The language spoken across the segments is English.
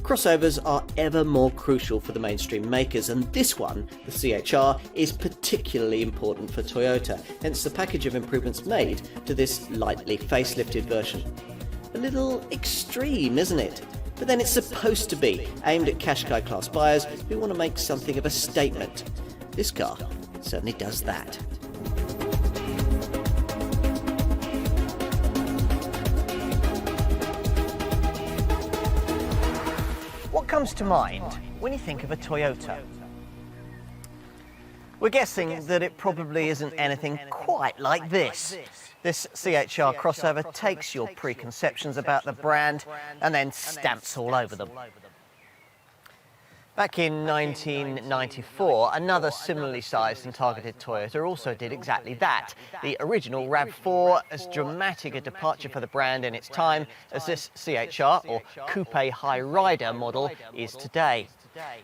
Crossovers are ever more crucial for the mainstream makers, and this one, the CHR, is particularly important for Toyota, hence the package of improvements made to this lightly facelifted version. A little extreme, isn't it? But then it's supposed to be, aimed at Qashqai class buyers who want to make something of a statement. This car certainly does that. What comes to mind when you think of a Toyota? We're guessing that it probably isn't anything quite like this. This CHR crossover takes your preconceptions about the brand and then stamps all over them. Back in 1994, another similarly sized and targeted Toyota also did exactly that. The original RAV4, as dramatic a departure for the brand in its time as this CHR, or Coupe High Rider model, is today.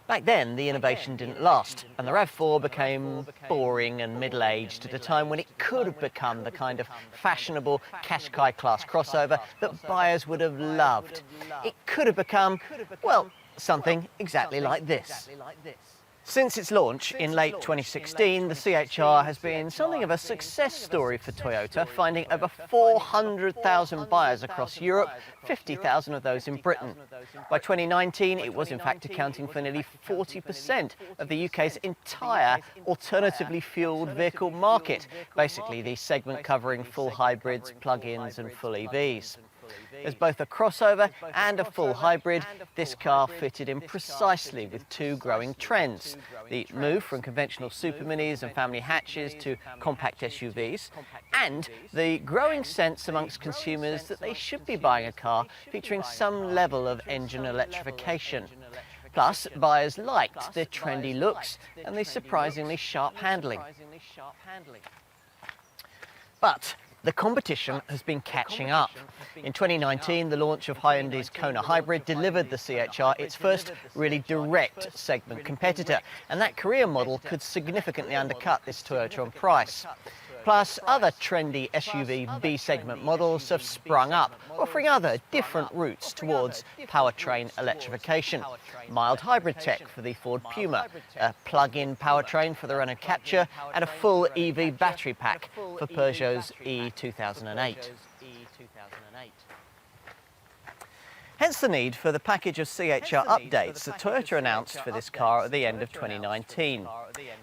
Back then, the innovation didn't last, and the RAV4 became boring and middle-aged at a time when it could have become the kind of fashionable Qashqai class crossover that buyers would have loved. It could have become, well, something exactly like this. Since its launch in late 2016, the CHR has been something of a success story for Toyota, finding over 400,000 buyers across Europe, 50,000 of those in Britain. By 2019, it was in fact accounting for nearly 40% of the UK's entire alternatively fueled vehicle market, basically the segment covering full hybrids, plug-ins and full EVs. As both a crossover and a full hybrid, this car fitted in precisely with two growing trends: the move from conventional super minis and family hatches to compact SUVs, and the growing sense amongst consumers that they should be buying a car featuring some level of engine electrification. Plus, buyers liked the trendy looks and the surprisingly sharp handling. But the competition has been catching up. In 2019, the launch of Hyundai's Kona Hybrid delivered the CHR its first really direct segment competitor, and that Korean model could significantly undercut this Toyota on price. Plus, other trendy SUV B-segment models have sprung up, offering other different routes towards powertrain electrification. Mild hybrid tech for the Ford Puma, a plug-in powertrain for the Renault Captur, and a full EV battery pack for Peugeot's E2008. Hence the need for the package of CHR updates that Toyota announced for this car at the end of 2019.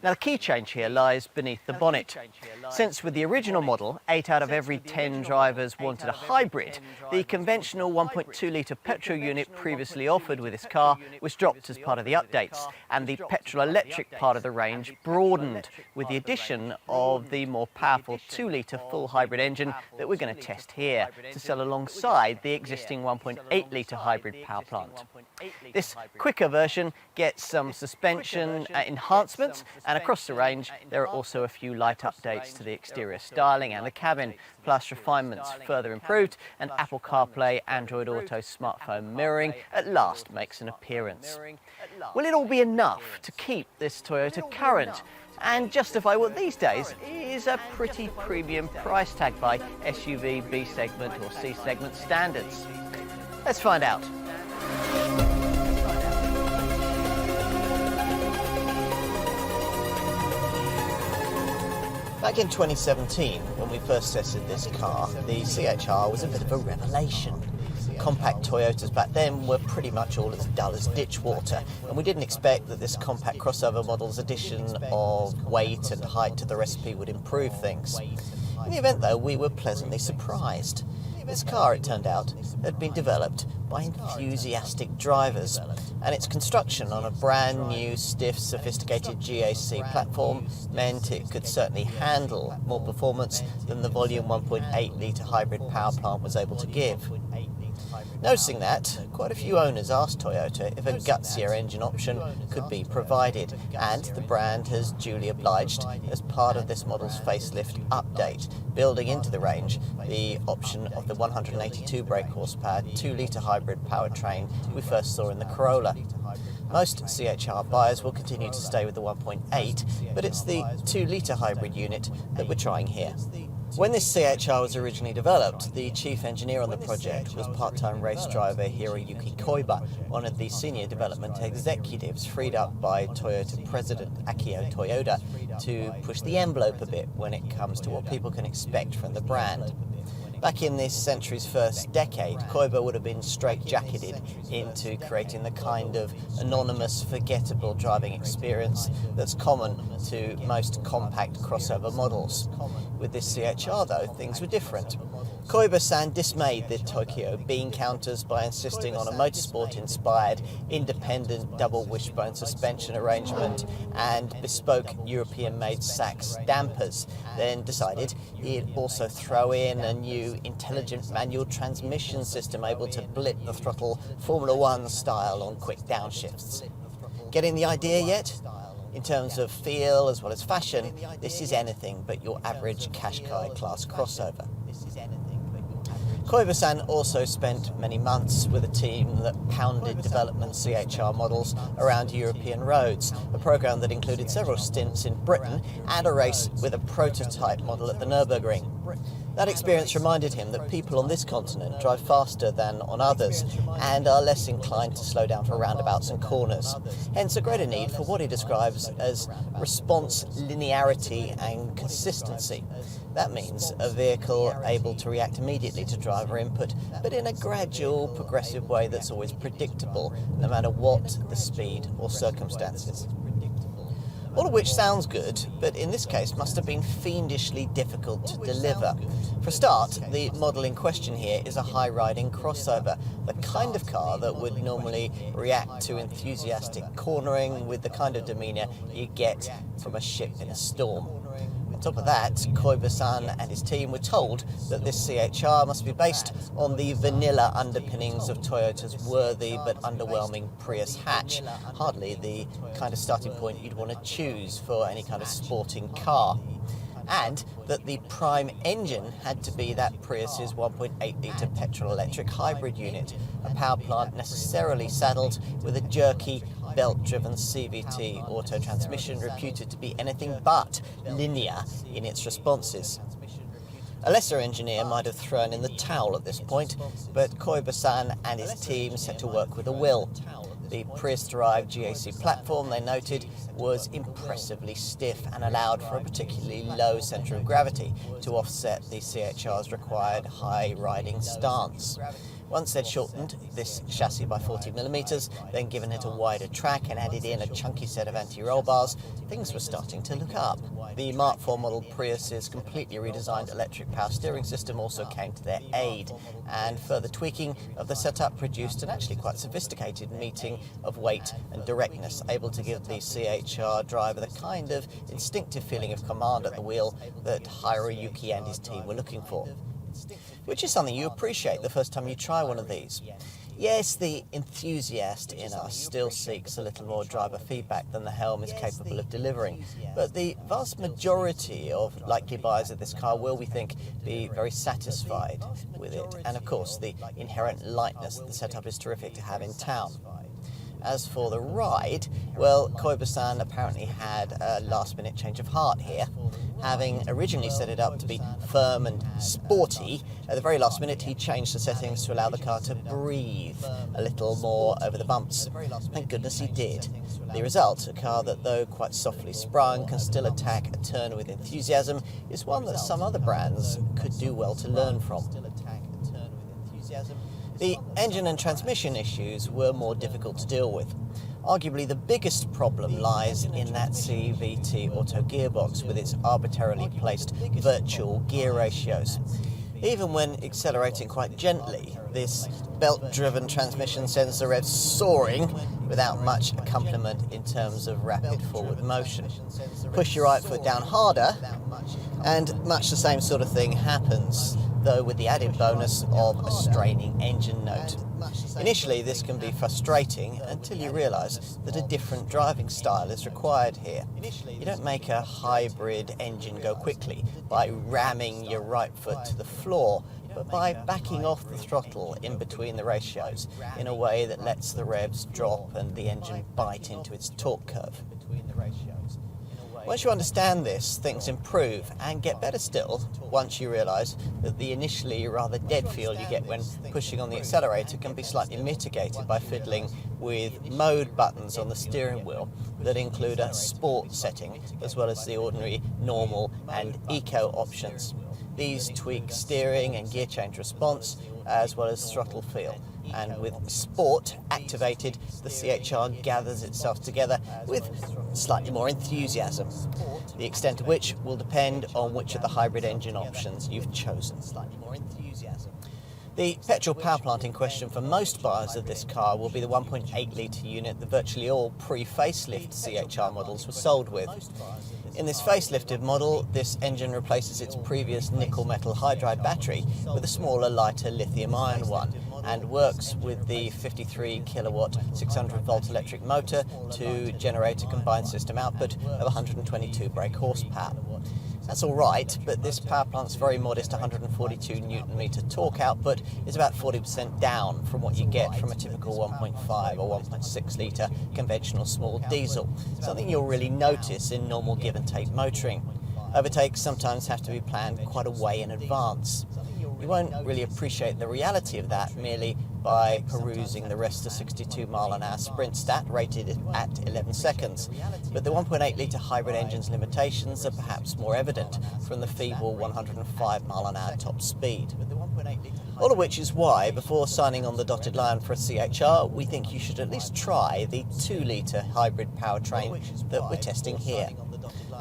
Now, the key change here lies beneath the bonnet. Since with the original model, 8 out of every 10 drivers wanted a hybrid, the conventional 1.2-litre petrol unit previously offered with this car was dropped as part of the updates, and the petrol-electric part of the range broadened with the addition of the more powerful 2-litre full hybrid engine that we're going to test here to sell alongside the existing 1.8-litre hybrid power plant. This quicker version gets some suspension enhancements, and across the range there are also a few light updates to the exterior styling and the cabin, plus refinements further improved, and Apple CarPlay, Android Auto smartphone mirroring at last makes an appearance. Will it all be enough to keep this Toyota current and justify what these days is a pretty premium price tag by SUV B segment or C segment standards? Let's find out. Back in 2017, when we first tested this car, the CHR was a bit of a revelation. Compact Toyotas back then were pretty much all as dull as ditch water, and we didn't expect that this compact crossover model's addition of weight and height to the recipe would improve things. In the event, though, we were pleasantly surprised. This car, it turned out, had been developed by enthusiastic drivers, and its construction on a brand new, stiff, sophisticated GAC platform meant it could certainly handle more performance than the volume 1.8-litre hybrid power plant was able to give. Noticing that, quite a few owners asked Toyota if a gutsier engine option could be provided, and the brand has duly obliged as part of this model's facelift update, building into the range the option of the 182 brake horsepower 2-litre hybrid powertrain we first saw in the Corolla. Most CHR buyers will continue to stay with the 1.8, but it's the 2-litre hybrid unit that we're trying here. When this CHR was originally developed, the chief engineer on the project was part-time race driver Hiroyuki Koiba, one of the senior development executives freed up by Toyota president Akio Toyoda to push the envelope a bit when it comes to what people can expect from the brand. Back in this century's first decade, Koiba would have been straitjacketed into creating the kind of anonymous, forgettable driving experience that's common to most compact crossover models. With this CHR, though, things were different. Koiba-san dismayed the Tokyo bean counters by insisting on a motorsport-inspired, independent double wishbone suspension arrangement and bespoke European-made Sachs dampers, then decided he'd also throw in a new intelligent manual transmission system able to blip the throttle Formula One style on quick downshifts. Getting the idea yet? In terms of feel as well as fashion, this is anything but your average Qashqai class crossover. Koiba-san also spent many months with a team that pounded development CHR models around European roads, a program that included several stints in Britain and a race with a prototype model at the Nürburgring. That experience reminded him that people on this continent drive faster than on others and are less inclined to slow down for roundabouts and corners, hence a greater need for what he describes as response linearity and consistency. That means a vehicle able to react immediately to driver input, but in a gradual, progressive way that's always predictable, no matter what the speed or circumstances. All of which sounds good, but in this case must have been fiendishly difficult to deliver. For a start, the model in question here is a high-riding crossover, the kind of car that would normally react to enthusiastic cornering with the kind of demeanour you get from a ship in a storm. On top of that, Koiba-san and his team were told that this CHR must be based on the vanilla underpinnings of Toyota's worthy but underwhelming Prius hatch, hardly the kind of starting point you'd want to choose for any kind of sporting car. And that the prime engine had to be that Prius's 1.8-litre petrol-electric hybrid unit, a power plant necessarily saddled with a jerky, belt-driven CVT auto transmission reputed to be anything but linear in its responses. A lesser engineer might have thrown in the towel at this point, but Koiba-san and his team set to work with a will. The Prius-derived GAC platform, they noted, was impressively stiff and allowed for a particularly low centre of gravity to offset the CHR's required high-riding stance. Once they'd shortened this chassis by 40mm, then given it a wider track and added in a chunky set of anti-roll bars, things were starting to look up. The Mark IV model Prius's completely redesigned electric power steering system also came to their aid, and further tweaking of the setup produced an actually quite sophisticated meeting of weight and directness, able to give the CHR driver the kind of instinctive feeling of command at the wheel that Hiroyuki and his team were looking for. Which is something you appreciate the first time you try one of these. Yes, the enthusiast in us still seeks a little more driver feedback than the helm is capable of delivering, but the vast majority of likely buyers of this car will, we think, be very satisfied with it, and of course the inherent lightness of the setup is terrific to have in town. As for the ride, well, Koiba-san apparently had a last-minute change of heart here. Having originally set it up to be firm and sporty, at the very last minute he changed the settings to allow the car to breathe a little more over the bumps. Thank goodness he did. The result, a car that, though quite softly sprung, can still attack a turn with enthusiasm, is one that some other brands could do well to learn from. The engine and transmission issues were more difficult to deal with. Arguably the biggest problem lies in that CVT auto gearbox with its arbitrarily placed virtual gear ratios. Even when accelerating quite gently, this belt-driven transmission sends the revs soaring without much accompaniment in terms of rapid forward motion. Push your right foot down harder, and much the same sort of thing happens, though with the added bonus of a straining engine note. Initially, this can be frustrating until you realise that a different driving style is required here. You don't make a hybrid engine go quickly by ramming your right foot to the floor, but by backing off the throttle in between the ratios in a way that lets the revs drop and the engine bite into its torque curve. Once you understand this, things improve and get better still once you realise that the initially rather dead feel you get when pushing on the accelerator can be slightly mitigated by fiddling with mode buttons on the steering wheel that include a sport setting as well as the ordinary, normal and eco options. These tweak steering and gear change response as well as throttle feel. And with Sport activated, the CHR gathers itself together with slightly more enthusiasm, the extent of which will depend on which of the hybrid engine options you've chosen. The petrol power plant in question for most buyers of this car will be the 1.8 litre unit that virtually all pre-facelift CHR models were sold with. In this facelifted model, this engine replaces its previous nickel metal hydride battery with a smaller, lighter lithium-ion one, and works with the 53 kilowatt 600 volt electric motor to generate a combined system output of 122 brake horsepower. That's all right, but this power plant's very modest 142 Newton-meter torque output is about 40% down from what you get from a typical 1.5 or 1.6 litre conventional small diesel, something you'll really notice in normal give-and-take motoring. Overtakes sometimes have to be planned quite a way in advance. You won't really appreciate the reality of that merely by perusing the rest of 62 mile-an-hour sprint stat rated at 11 seconds. But the 1.8 litre hybrid engine's limitations are perhaps more evident from the feeble 105 mile-an-hour top speed. All of which is why, before signing on the dotted line for a CHR, we think you should at least try the 2 litre hybrid powertrain that we're testing here.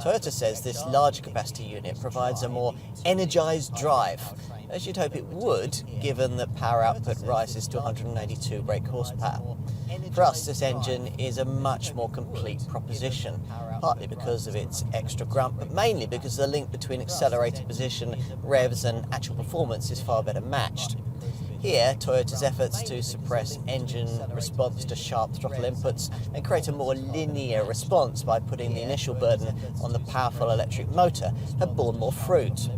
Toyota says this larger capacity unit provides a more energised drive, as you'd hope it would, given that power output rises to 182 brake horsepower. For us, this engine is a much more complete proposition, partly because of its extra grunt, but mainly because the link between accelerator position, revs and actual performance is far better matched. Here, Toyota's efforts to suppress engine response to sharp throttle inputs and create a more linear response by putting the initial burden on the powerful electric motor have borne more fruit.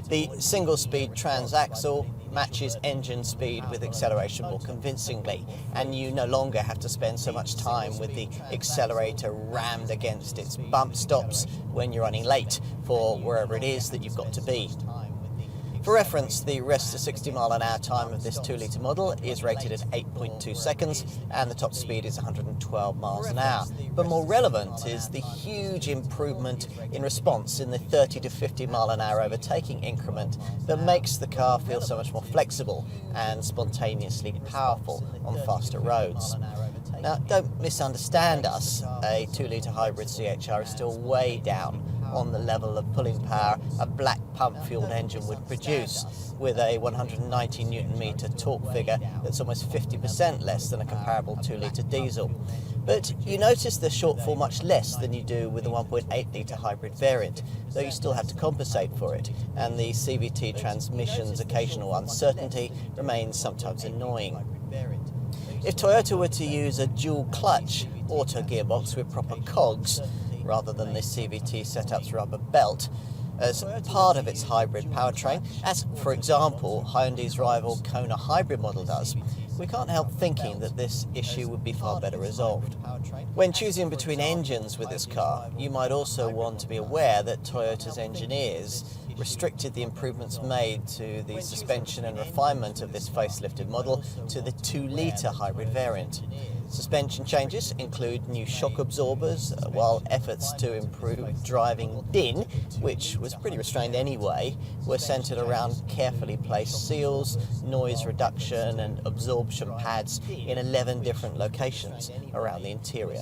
The single-speed transaxle matches engine speed with acceleration more convincingly, and you no longer have to spend so much time with the accelerator rammed against its bump stops when you're running late for wherever it is that you've got to be. For reference, the rest of 60 mile-an-hour time of this 2 litre model is rated at 8.2 seconds and the top speed is 112 miles an hour. But more relevant is the huge improvement in response in the 30 to 50 mile-an-hour overtaking increment that makes the car feel so much more flexible and spontaneously powerful on faster roads. Now, don't misunderstand us, a 2 litre hybrid CHR is still way down on the level of pulling power a black pump-fueled engine would produce, with a 190 Newton-meter torque figure that's almost 50% less than a comparable 2 litre diesel. But you notice the shortfall much less than you do with the 1.8 litre hybrid variant, though you still have to compensate for it, and the CVT transmission's occasional uncertainty remains sometimes annoying. If Toyota were to use a dual-clutch auto gearbox with proper cogs, rather than this CVT setup's rubber belt, as part of its hybrid powertrain, as, for example, Hyundai's rival Kona hybrid model does, we can't help thinking that this issue would be far better resolved. When choosing between engines with this car, you might also want to be aware that Toyota's engineers restricted the improvements made to the suspension and refinement of this facelifted model to the 2 litre hybrid variant. Suspension changes include new shock absorbers, while efforts to improve driving din, which was pretty restrained anyway, were centred around carefully placed seals, noise reduction and absorption pads in 11 different locations around the interior.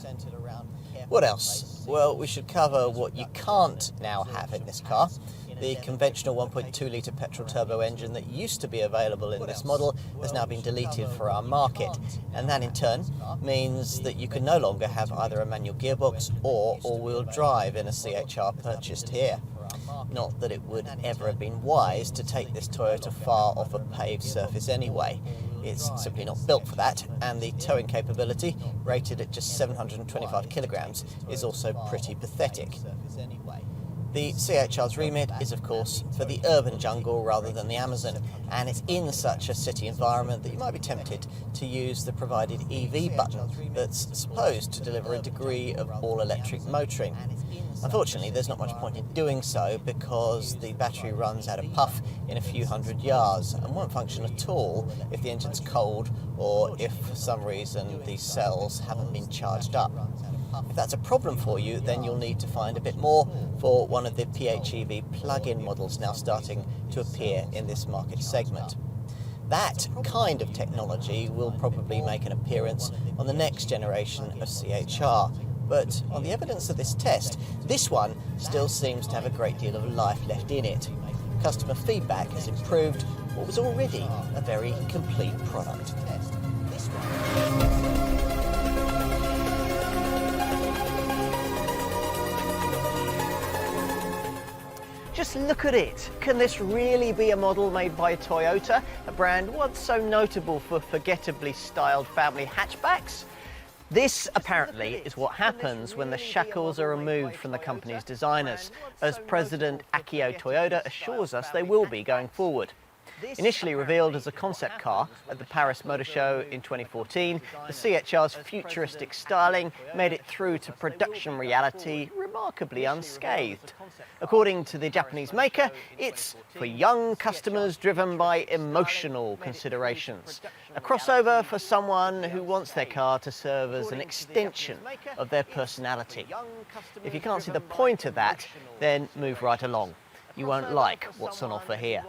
What else? Well, we should cover what you can't now have in this car. The conventional 1.2 litre petrol turbo engine that used to be available in this model has now been deleted for our market, and that in turn means that you can no longer have either a manual gearbox or all-wheel drive in a CHR purchased here. Not that it would ever have been wise to take this Toyota far off a paved surface anyway. It's simply not built for that, and the towing capability, rated at just 725 kilograms, is also pretty pathetic. The CHR's remit is, of course, for the urban jungle rather than the Amazon, and it's in such a city environment that you might be tempted to use the provided EV button that's supposed to deliver a degree of all-electric motoring. Unfortunately, there's not much point in doing so because the battery runs out of puff in a few hundred yards and won't function at all if the engine's cold or if for some reason the cells haven't been charged up. If that's a problem for you, then you'll need to find a bit more for one of the PHEV plug-in models now starting to appear in this market segment. That kind of technology will probably make an appearance on the next generation of CHR. But on the evidence of this test, this one still seems to have a great deal of life left in it. Customer feedback has improved what was already a very complete product. Just look at it. Can this really be a model made by Toyota, a brand once so notable for forgettably styled family hatchbacks? This, apparently, is what happens when the shackles are removed from the company's designers, as President Akio Toyoda assures us they will be going forward. Initially revealed as a concept car at the Paris Motor Show in 2014, the CHR's futuristic styling made it through to production reality remarkably unscathed. According to the Japanese maker, it's for young customers driven by emotional considerations. A crossover for someone who wants their car to serve as an extension of their personality. If you can't see the point of that, then move right along. You won't like what's on offer here.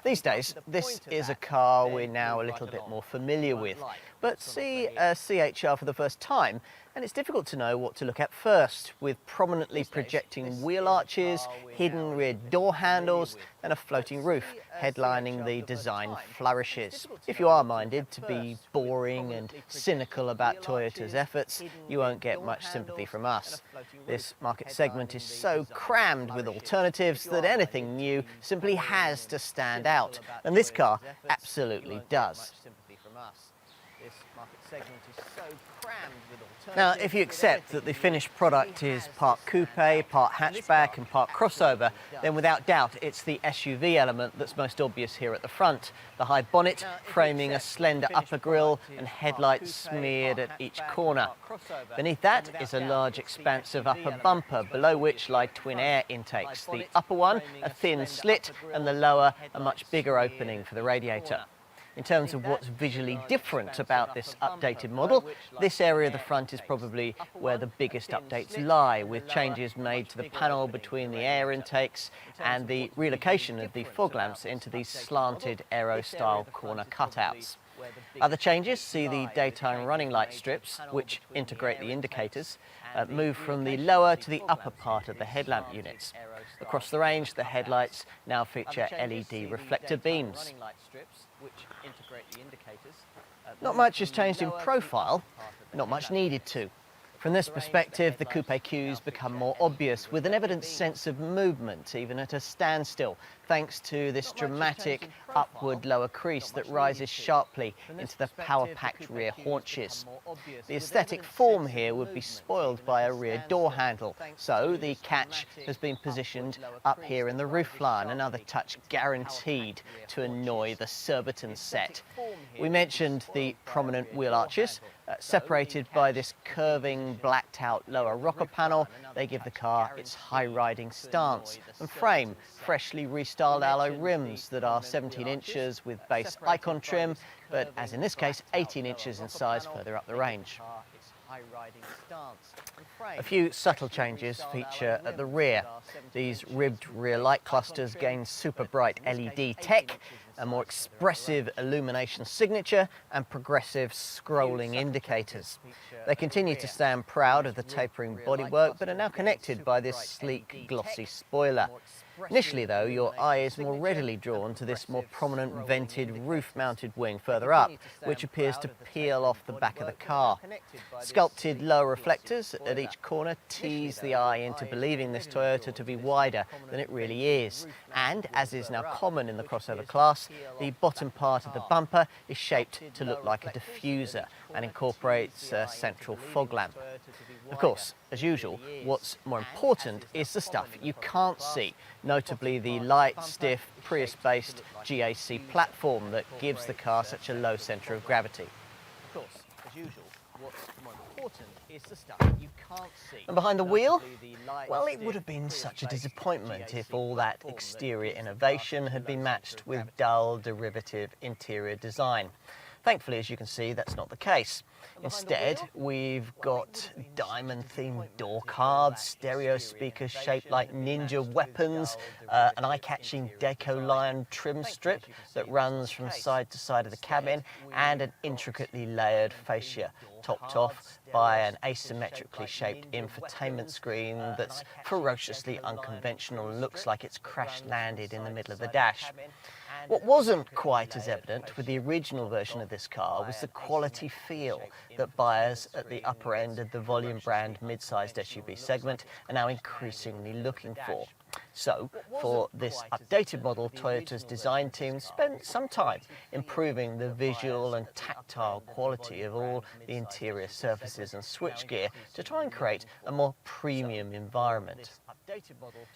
These days, this is a car we're now a little bit more familiar with, but see a CHR for the first time, and it's difficult to know what to look at first, with prominently projecting wheel arches, hidden rear door handles, and a floating roof headlining the design flourishes. If you are minded to be boring and cynical about Toyota's efforts, you won't get much sympathy from us. This market segment is so crammed with alternatives that anything new simply has to stand out, and this car absolutely does. Now, if you accept that the finished product is part coupe, part hatchback and part crossover, then without doubt it's the SUV element that's most obvious here at the front. The high bonnet framing a slender upper grille and headlights smeared at each corner. Beneath that is a large expansive upper bumper, below which lie twin air intakes. The upper one, a thin slit, and the lower, a much bigger opening for the radiator. In terms of what's visually different about this updated model, this area of the front is probably where the biggest updates lie, with changes made to the panel between the air intakes and the relocation of the fog lamps into these slanted aero-style corner cutouts. Other changes see the daytime running light strips, which integrate the indicators, move from the lower to the upper part of the headlamp units. Across the range, the headlights now feature LED reflector beams. Not much has changed in profile, not much needed to. From this perspective, the coupe cues become more obvious, with an evident sense of movement, even at a standstill, thanks to this dramatic upward lower crease that rises sharply into the power-packed rear haunches. The aesthetic form here would be spoiled by a rear door handle, so the catch has been positioned up here in the roofline, another touch guaranteed to annoy the Surbiton set. We mentioned the prominent wheel arches. Separated by this curving, blacked-out lower rocker panel, they give the car its high-riding stance, and frame freshly restyled alloy rims that are 17 inches with base icon trim, but as in this case, 18 inches in size further up the range. A few subtle changes feature at the rear. These ribbed rear light clusters gain super bright LED tech, a more expressive illumination signature and progressive scrolling indicators. They continue to stand proud of the tapering bodywork, but are now connected by this sleek, glossy spoiler. Initially, though, your eye is more readily drawn to this more prominent vented roof-mounted wing further up, which appears to peel off the back of the car. Sculpted lower reflectors at each corner tease the eye into believing this Toyota to be wider than it really is. And, as is now common in the crossover class, the bottom part of the bumper is shaped to look like a diffuser and incorporates a central fog lamp. Of course, as usual, what's more important is the stuff you can't see, notably the light, stiff, Prius-based GAC platform that gives the car such a low centre of gravity. Of course, as usual, what's more important is the stuff you can't see. And behind the wheel? Well, it would have been such a disappointment if all that exterior innovation had been matched with dull, derivative interior design. Thankfully, as you can see, that's not the case. Instead, we've got diamond-themed door cards, stereo speakers shaped like ninja weapons, an eye-catching Deco Lion trim strip that runs from side to side of the cabin, and an intricately layered fascia, topped off by an asymmetrically shaped infotainment screen that's ferociously unconventional and looks like it's crash-landed in the middle of the dash. What wasn't quite as evident with the original version of this car was the quality feel that buyers at the upper end of the volume brand mid-sized SUV segment are now increasingly looking for. So, for this updated model, Toyota's design team spent some time improving the visual and tactile quality of all the interior surfaces and switchgear to try and create a more premium environment.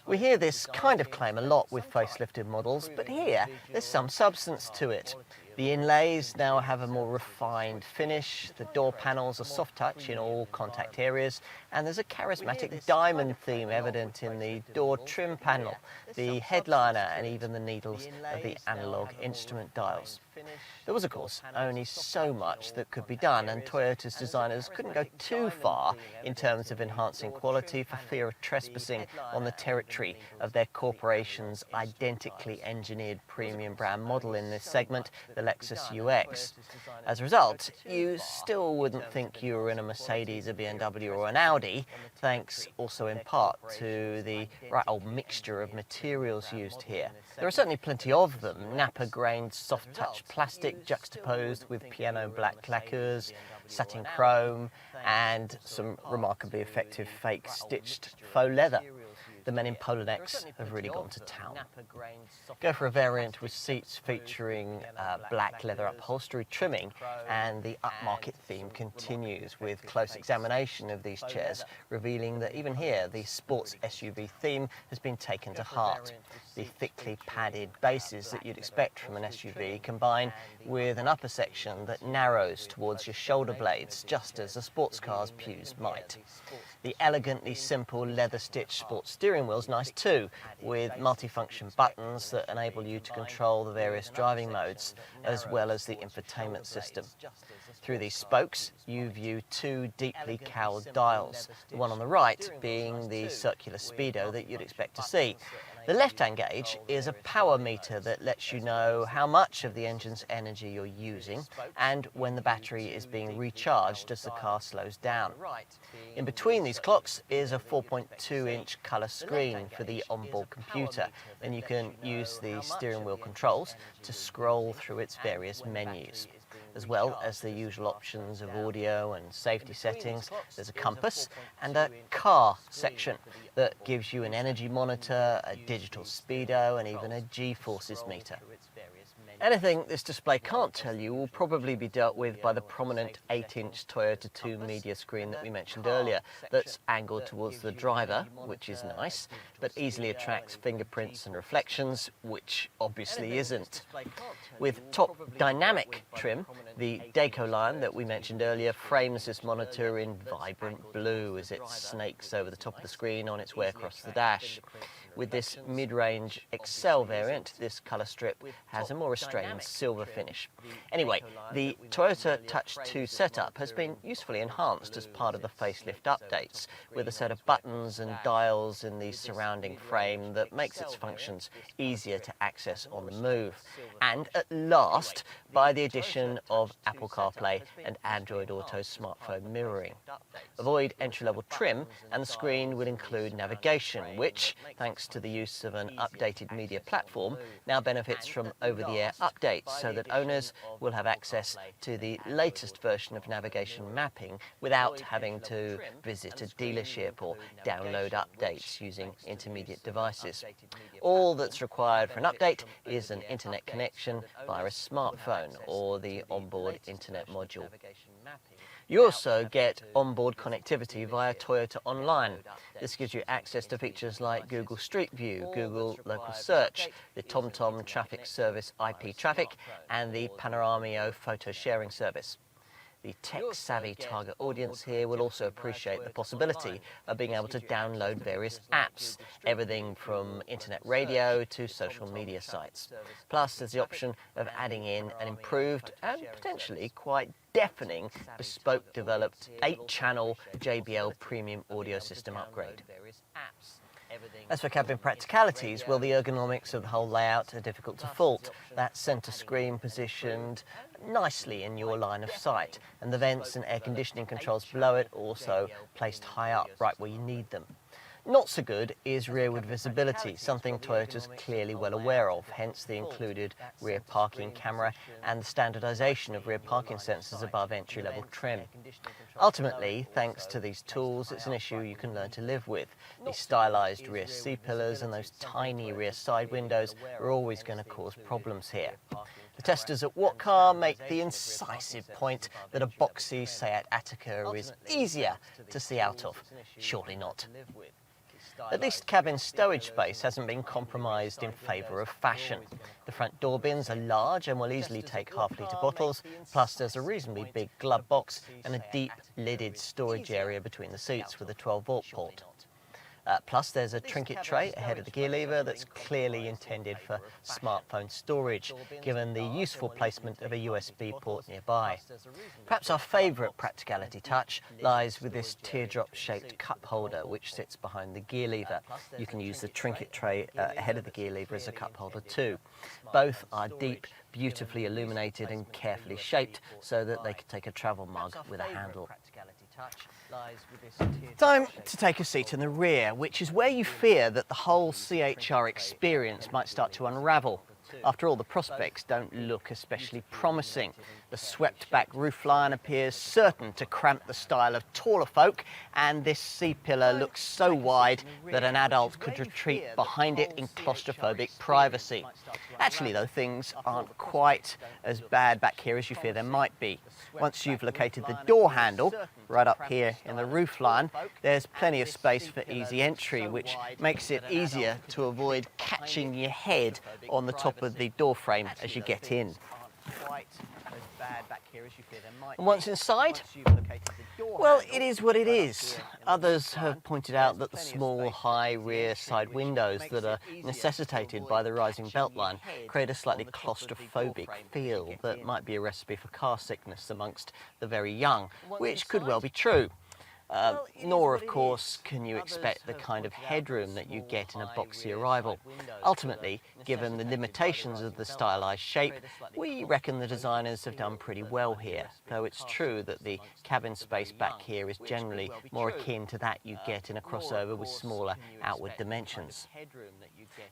We hear this kind of claim a lot with facelifted models, but here there's some substance to it. The inlays now have a more refined finish, the door panels are soft touch in all contact areas, and there's a charismatic diamond theme evident in the door trim panel, the headliner, and even the needles of the analog instrument dials. There was, of course, only so much that could be done, and Toyota's designers couldn't go too far in terms of enhancing quality for fear of trespassing on the territory of their corporation's identically engineered premium brand model in this segment, the Lexus UX. As a result, you still wouldn't think you were in a Mercedes, a BMW or an Audi, thanks also in part to the right old mixture of materials used here. There are certainly plenty of them, nappa-grained soft-touch plastic juxtaposed with piano black lacquers, satin chrome, and some remarkably effective fake stitched faux leather. The men in polo necks have really gone to town. Go for a variant with seats featuring black leather upholstery trimming, and the upmarket theme continues with close examination of these chairs, revealing that even here the sports SUV theme has been taken to heart. The thickly padded bases that you'd expect from an SUV combine with an upper section that narrows towards your shoulder blades, just as a sports car's pews might. The elegantly simple leather-stitched sports steering wheel's nice too, with multifunction buttons that enable you to control the various driving modes, as well as the infotainment system. Through these spokes, you view two deeply cowled dials, the one on the right being the circular speedo that you'd expect to see. The left-hand gauge is a power meter that lets you know how much of the engine's energy you're using and when the battery is being recharged as the car slows down. In between these clocks is a 4.2-inch colour screen for the onboard computer, and you can use the steering wheel controls to scroll through its various menus. As well as the usual options of audio and safety settings, there's a compass and a car section that gives you an energy monitor, a digital speedo, and even a G-forces meter. Anything this display can't tell you will probably be dealt with by the prominent 8-inch Toyota 2 media screen that we mentioned earlier, that's angled towards the driver, which is nice, but easily attracts fingerprints and reflections, which obviously isn't. With top dynamic trim, the Deco Lion that we mentioned earlier frames this monitor in vibrant blue as it snakes over the top of the screen on its way across the dash. With this mid-range Excel variant, this colour strip has a more restrained silver finish. Anyway, the Toyota Touch 2 setup has been usefully enhanced as part of the facelift updates, with a set of buttons and dials in the surrounding frame that makes its functions easier to access on the move. And at last, by the addition of Apple CarPlay and Android Auto smartphone mirroring. Avoid entry-level trim, and the screen will include navigation, which, thanks to the use of an updated media platform, now benefits from over-the-air updates so that owners will have access to the latest version of navigation mapping without having to visit a dealership or download updates using intermediate devices. All that's required for an update is an internet connection via a smartphone or the onboard internet module. You also get onboard connectivity via Toyota Online. This gives you access to features like Google Street View, Google Local Search, the TomTom Traffic Service IP traffic, and the Panoramio photo sharing service. The tech-savvy target audience here will also appreciate the possibility of being able to download various apps, everything from internet radio to social media sites. Plus, there's the option of adding in an improved and potentially quite deafening, bespoke developed 8-channel JBL premium audio system upgrade. As for cabin practicalities, well, the ergonomics of the whole layout are difficult to fault. That centre screen positioned nicely in your line of sight, and the vents and air conditioning controls below it also placed high up, right where you need them. Not so good is rearward visibility, something Toyota's clearly well aware of, hence the included rear parking camera and the standardisation of rear parking sensors above entry-level trim. Ultimately, thanks to these tools, it's an issue you can learn to live with. The stylised rear C-pillars and those tiny rear side windows are always going to cause problems here. The testers at Youthful make the incisive point that a boxy Seat Ateca is easier to see out of. Surely not. At least cabin stowage space hasn't been compromised in favour of fashion. The front door bins are large and will easily take half-litre bottles, plus there's a reasonably big glove box and a deep lidded storage area between the seats with a 12-volt port. Plus there's a trinket tray ahead of the gear lever that's clearly intended for smartphone storage, given the useful placement of a USB port nearby. Perhaps our favourite practicality touch lies with this teardrop-shaped cup holder which sits behind the gear lever. You can use the trinket tray ahead of the gear lever as a cup holder too. Both are deep, beautifully illuminated and carefully shaped so that they could take a travel mug with a handle. Time to take a seat in the rear, which is where you fear that the whole CHR experience might start to unravel. After all, the prospects don't look especially promising. The swept-back roofline appears certain to cramp the style of taller folk, and this C-pillar looks so wide that an adult could retreat behind it in claustrophobic privacy. Actually, though, things aren't quite as bad back here as you fear there might be. Once you've located the door handle, right up here in the roofline, there's plenty of space for easy entry, which makes it easier to avoid catching your head on the top of the door frame as you get in. And once inside, well, it is what it is. Others have pointed out that the small, high rear side windows that are necessitated by the rising beltline create a slightly claustrophobic feel that might be a recipe for car sickness amongst the very young, which could well be true. Nor, of course, can you expect the kind of headroom that you get in a boxy arrival. Ultimately, given the limitations of the stylised shape, we reckon the designers have done pretty well here, though it's true that the cabin space back here is generally more akin to that you get in a crossover with smaller outward dimensions.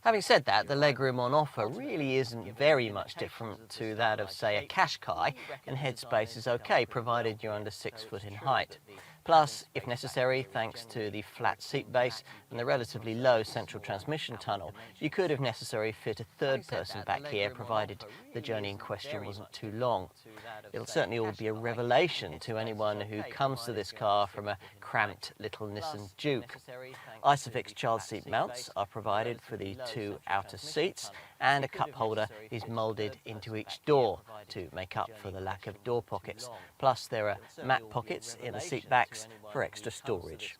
Having said that, the legroom on offer really isn't very much different to that of, say, a Qashqai, and headspace is okay, provided you're under 6 foot in height. Plus, if necessary, thanks to the flat seat base and the relatively low central transmission tunnel, you could, if necessary, fit a third person back here, provided the journey in question wasn't too long. It'll certainly all be a revelation to anyone who comes to this car from a cramped little Nissan Juke. Isofix child seat mounts are provided for the 2 outer seats, and a cup holder is moulded into each door to make up for the lack of door pockets. Plus, there are mat pockets in the seat backs for extra storage.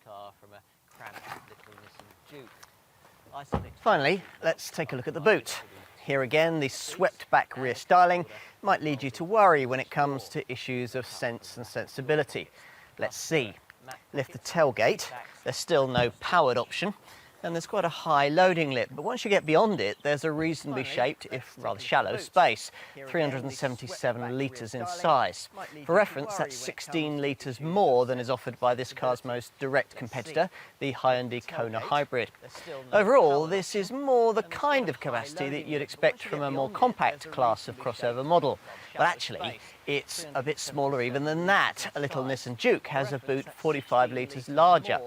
Finally, let's take a look at the boot. Here again, the swept-back rear styling might lead you to worry when it comes to issues of sense and sensibility. Let's see. Lift the tailgate. There's still no powered option, and there's quite a high loading lip, but once you get beyond it, there's a reasonably shaped, if rather shallow, space, 377 litres in size. For reference, that's 16 litres more than is offered by this car's most direct competitor, the Hyundai Kona Hybrid. Overall, this is more the kind of capacity that you'd expect from a more compact class of crossover model, but actually, It's a bit smaller even than that. A little Nissan Juke has a boot 45 litres larger.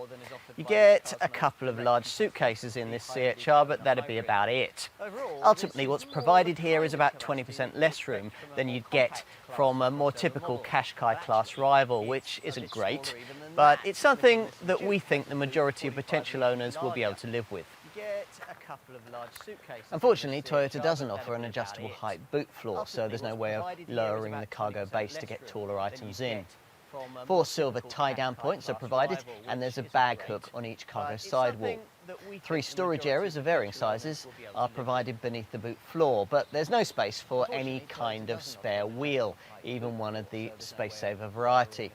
You get a couple of large suitcases in this CHR, but that'd be about it. Ultimately, what's provided here is about 20% less room than you'd get from a more typical Qashqai class rival, which isn't great, but it's something that we think the majority of potential owners will be able to live with. Unfortunately, Toyota doesn't offer an adjustable height boot floor, so there's no way of lowering the cargo base to get taller items in. 4 silver tie-down points are provided, and there's a bag hook on each cargo sidewall. 3 storage areas of varying sizes are provided beneath the boot floor, but there's no space for any kind of spare wheel, even one of the space-saver variety.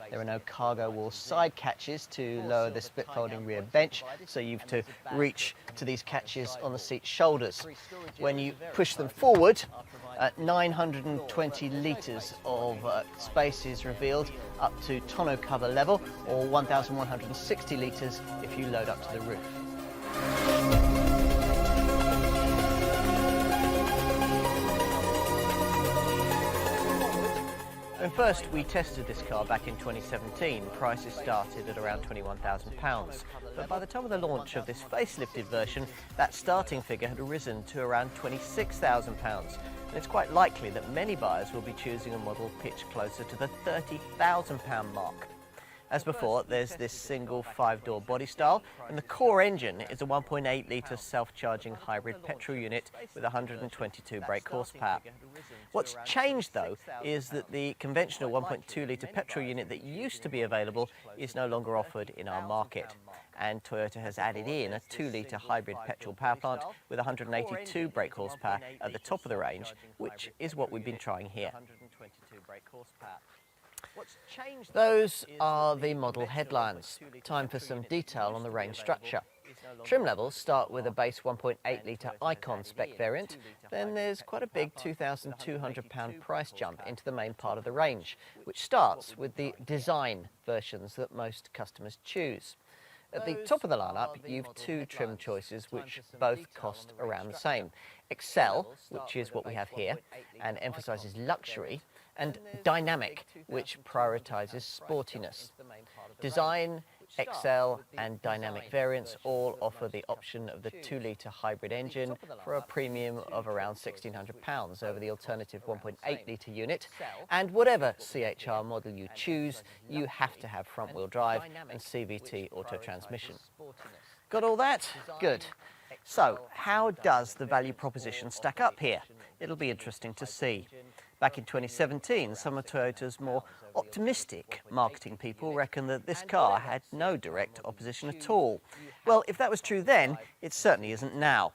There are no cargo wall side catches to lower the split-folding rear bench, so you have to reach to these catches on the seat's shoulders. When you push them forward, 920 litres of space is revealed up to tonneau cover level, or 1,160 litres if you load up to the roof. When first we tested this car back in 2017, prices started at around £21,000. But by the time of the launch of this facelifted version, that starting figure had risen to around £26,000. And it's quite likely that many buyers will be choosing a model pitched closer to the £30,000 mark. As before, there's this single 5-door body style, and the core engine is a 1.8 litre self-charging hybrid petrol unit with 122 brake horsepower. What's changed, though, is that the conventional 1.2 litre petrol unit that used to be available is no longer offered in our market. And Toyota has added in a 2 litre hybrid petrol power plant with 182 brake horsepower at the top of the range, which is what we've been trying here. Those are the model headlines. Time for some detail on the range structure. Trim levels start with a base 1.8 litre Icon spec variant, then there's quite a big £2,200 price jump into the main part of the range, which starts with the design versions that most customers choose. At the top of the lineup, you've 2 trim choices which both cost around the same. Excel, which is what we have here, and emphasises luxury, and Dynamic, which prioritises sportiness. Design, Excel and Dynamic variants all offer the option of the 2 litre hybrid engine for a premium of around £1,600 over the alternative 1.8 litre unit, and whatever CHR model you choose, you have to have front-wheel drive and CVT auto transmission. Got all that? Good. So, how does the value proposition stack up here? It'll be interesting to see. Back in 2017, some of Toyota's more optimistic marketing people reckon that this car had no direct opposition at all. Well, if that was true then, it certainly isn't now.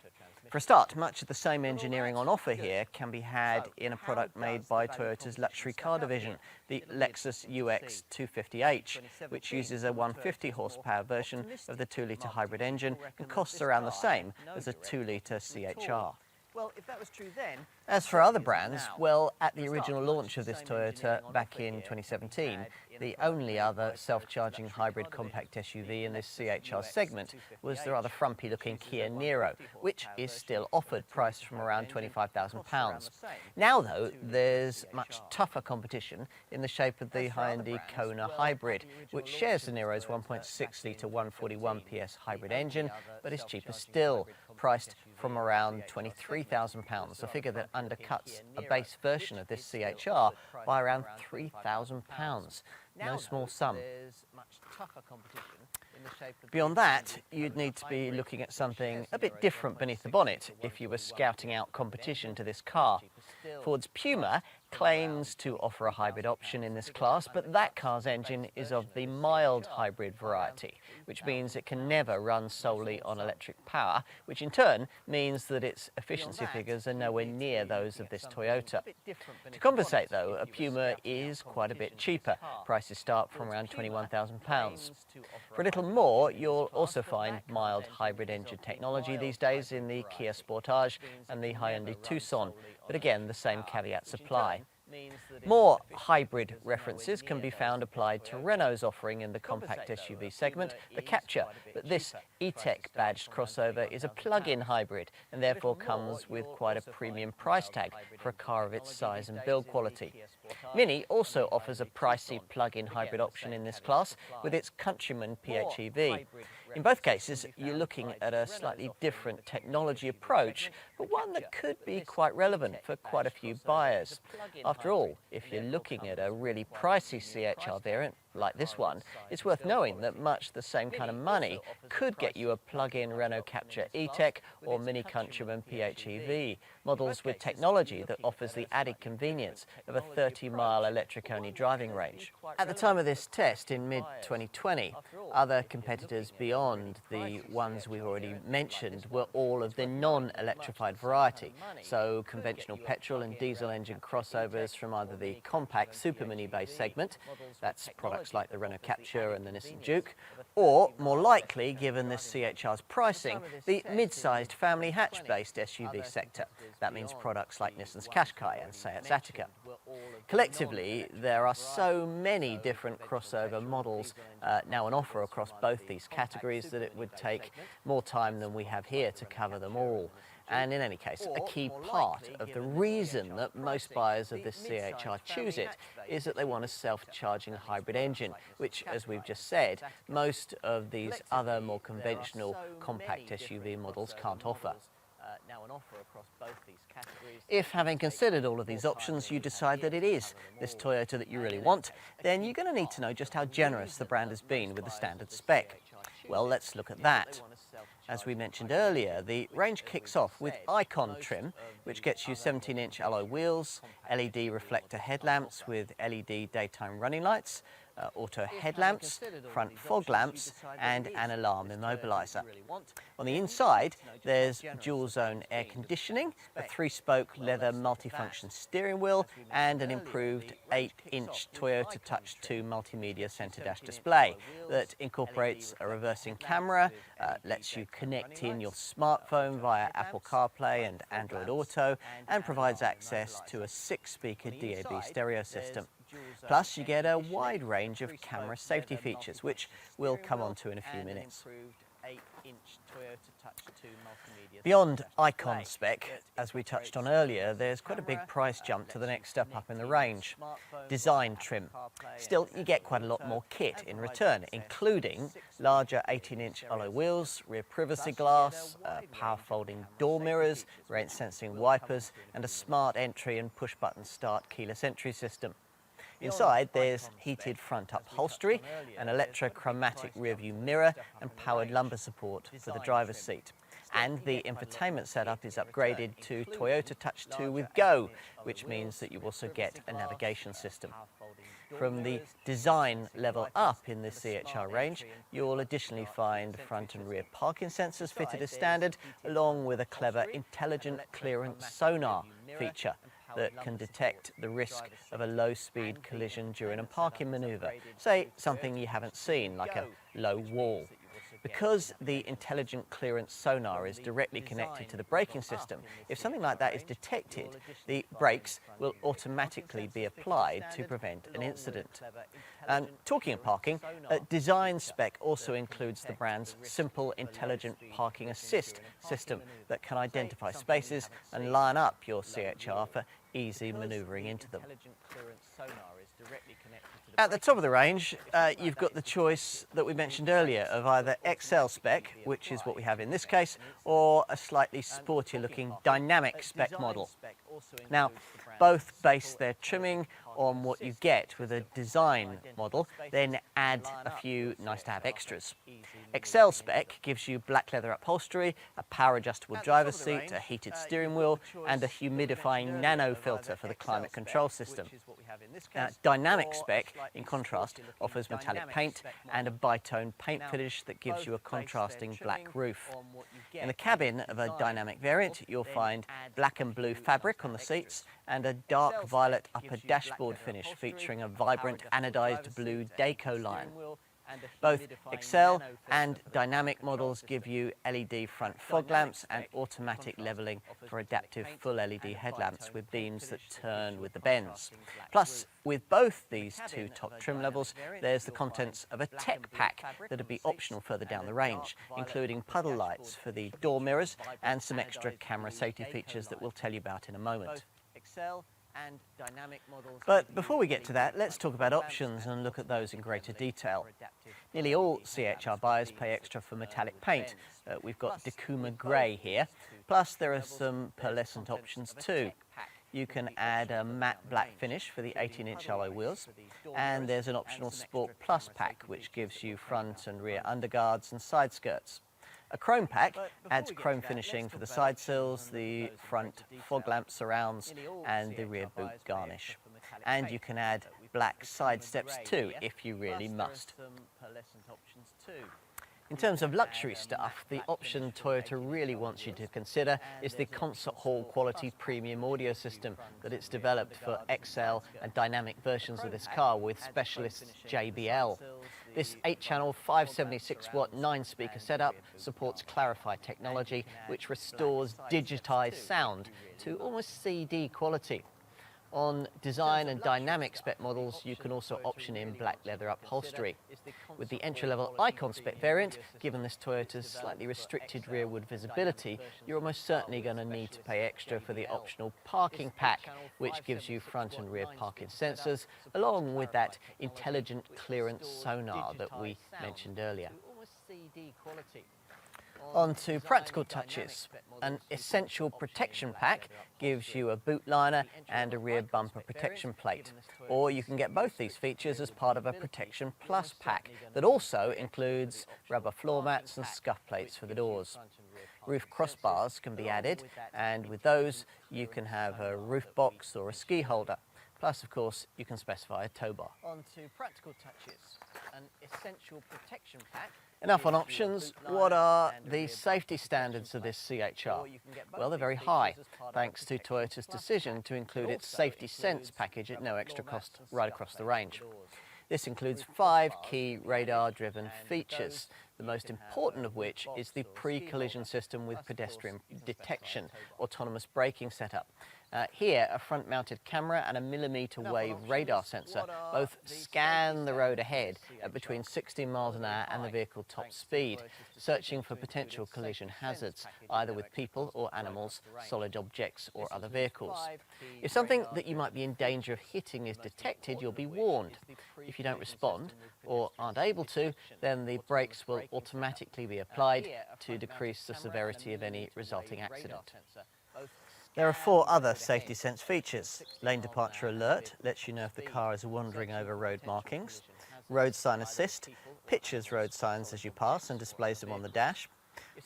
For a start, much of the same engineering on offer here can be had in a product made by Toyota's luxury car division, the Lexus UX 250h, which uses a 150 horsepower version of the 2 litre hybrid engine and costs around the same as a 2 litre CHR. Well, if that was true then... As for other brands, well, at the original launch of this Toyota back in 2017, the only other self-charging hybrid compact SUV in this CHR segment was the rather frumpy-looking Kia Niro, which is still offered, priced from around £25,000. Now, though, there's much tougher competition in the shape of the high-end Kona hybrid, which shares the Niro's 1.6 litre 141 PS hybrid engine, but is cheaper still, priced from around £23,000, a figure that undercuts a base version of this CHR by around £3,000. No small sum. Beyond that, you'd need to be looking at something a bit different beneath the bonnet if you were scouting out competition to this car. Ford's Puma claims to offer a hybrid option in this class, but that car's engine is of the mild hybrid variety, which means it can never run solely on electric power, which in turn means that its efficiency figures are nowhere near those of this Toyota. To compensate, though, a Puma is quite a bit cheaper. Prices start from around £21,000. For a little more, you'll also find mild hybrid engine technology these days in the Kia Sportage and the Hyundai Tucson, but again, the same caveats apply. More hybrid references can be found applied to Renault's offering in the compact SUV segment, the Capture, but this E-Tech badged crossover is a plug-in hybrid and therefore comes with quite a premium price tag for a car of its size and build quality. Mini also offers a pricey plug-in hybrid option in this class with its Countryman PHEV. In both cases, you're looking at a slightly different technology approach, but one that could be quite relevant for quite a few buyers. After all, if you're looking at a really pricey CHR variant like this one, it's worth knowing that much the same kind of money could get you a plug-in Renault Capture E-Tech or Mini Countryman PHEV, models with technology that offers the added convenience of a 30-mile electric-only driving range. At the time of this test in mid-2020, other competitors beyond the ones we've already mentioned were all of the non-electrified variety, so conventional petrol and diesel engine crossovers from either the compact super mini-based segment, that's products like the Renault Capture and the Nissan Juke, or more likely, given the CHR's pricing, the mid-sized family hatch-based SUV sector. That means products like Nissan's Qashqai and Seat's Ateca. Collectively, there are so many different crossover models now on offer across both these categories that it would take more time than we have here to cover them all. And in any case, a key part of the reason that most buyers of this CHR choose it is that they want a self-charging hybrid engine, which, as we've just said, most of these other more conventional compact SUV models can't offer. If, having considered all of these options, you decide that it is this Toyota that you really want, then you're going to need to know just how generous the brand has been with the standard spec. Well, let's look at that. As we mentioned earlier, the range kicks off with Icon trim, which gets you 17-inch alloy wheels, LED reflector headlamps with LED daytime running lights, auto headlamps, front fog lamps, and an alarm immobiliser. On the inside, there's dual-zone air conditioning, a 3-spoke leather multifunction steering wheel, and an improved 8-inch Toyota Touch 2 multimedia centre dash display that incorporates a reversing camera, lets you connect in your smartphone via Apple CarPlay and Android Auto, and provides access to a 6-speaker DAB stereo system. Plus, you get a wide range of camera safety features, which we'll come on to in a few minutes. Beyond Icon spec, as we touched on earlier, there's quite a big price jump to the next step up in the range. Design trim. Still, you get quite a lot more kit in return, including larger 18-inch alloy wheels, rear privacy glass, power folding door mirrors, rain sensing wipers, and a smart entry and push-button start keyless entry system. Inside, there's heated front upholstery, an electrochromatic rearview mirror, and powered lumbar support for the driver's seat. And the infotainment setup is upgraded to Toyota Touch 2 with Go, which means that you also get a navigation system. From the design level up in this CHR range, you'll additionally find front and rear parking sensors fitted as standard, along with a clever intelligent clearance sonar feature that can detect the risk of a low-speed collision during a parking manoeuvre, say something you haven't seen, like a low wall. Because the intelligent clearance sonar is directly connected to the braking system, if something like that is detected, the brakes will automatically be applied to prevent an incident. And talking of parking, design spec also includes the brand's simple intelligent parking assist system that can identify spaces and line up your CHR for easy manoeuvring into them. At the top of the range, you've got the choice that we mentioned earlier of either XL spec, which is what we have in this case, or a slightly sporty looking dynamic spec model. Now, both base their trimming on what you get with a design model, then add a few nice-to-have extras. XL spec gives you black leather upholstery, a power-adjustable driver's seat, a heated steering wheel, and a humidifying nano filter for the climate control system. Dynamic spec, in contrast, offers metallic paint and a bitone paint finish that gives you a contrasting black roof. In the cabin of a dynamic variant, you'll find black and blue fabric on the seats and a dark violet upper dashboard finish featuring a vibrant anodized blue deco line. Both Excel and Dynamic models give you LED front fog lamps and automatic levelling for adaptive full LED headlamps with beams that turn with the bends. Plus, with both these two top trim levels, there's the contents of a tech pack that'll be optional further down the range, including puddle lights for the door mirrors and some extra camera safety features that we'll tell you about in a moment. But before we get to that, let's talk about options and look at those in greater detail. Nearly all CHR buyers pay extra for metallic paint. We've got Dakuma Grey here, plus there are some pearlescent options too. You can add a matte black finish for the 18-inch alloy wheels, and there's an optional Sport Plus pack which gives you front and rear underguards and side skirts. A chrome pack adds chrome finishing for the side sills, the front fog lamp surrounds and the rear boot garnish. And you can add black side steps too if you really must. In terms of luxury stuff, the option Toyota really wants you to consider is the concert hall quality premium audio system that it's developed for XL and dynamic versions of this car with specialist JBL. This 8-channel 576-watt 9-speaker setup supports Clarify technology, which restores digitized sound to almost CD quality. On design and dynamic spec models, you can also option in black leather upholstery. With the entry-level Icon spec variant, given this Toyota's slightly restricted rearward visibility, you're almost certainly going to need to pay extra for the optional parking pack, which gives you front and rear parking sensors, along with that intelligent clearance sonar that we mentioned earlier. On to practical touches. An essential protection pack gives you a boot liner and a rear bumper protection plate. Or you can get both these features as part of a Protection Plus pack that also includes rubber floor mats and scuff plates for the doors. Roof crossbars can be added, and with those you can have a roof box or a ski holder. Plus, of course, you can specify a tow bar. On to practical touches. An essential protection pack. Enough on options. What are the safety standards of this CHR? Well, they're very high, thanks to Toyota's decision to include its Safety Sense package at no extra cost right across the range. This includes 5 key radar-driven features, the most important of which is the pre-collision system with pedestrian detection, autonomous braking setup. Here, a front-mounted camera and a millimetre wave radar sensor both scan the road ahead at between 60 miles an hour and the vehicle top speed, searching for potential collision hazards, either with people or animals, solid objects or other vehicles. If something that you might be in danger of hitting is detected, you'll be warned. If you don't respond or aren't able to, then the brakes will automatically be applied to decrease the severity of any resulting accident. There are 4 other safety sense features. Lane departure alert lets you know if the car is wandering over road markings. Road sign assist pictures road signs as you pass and displays them on the dash.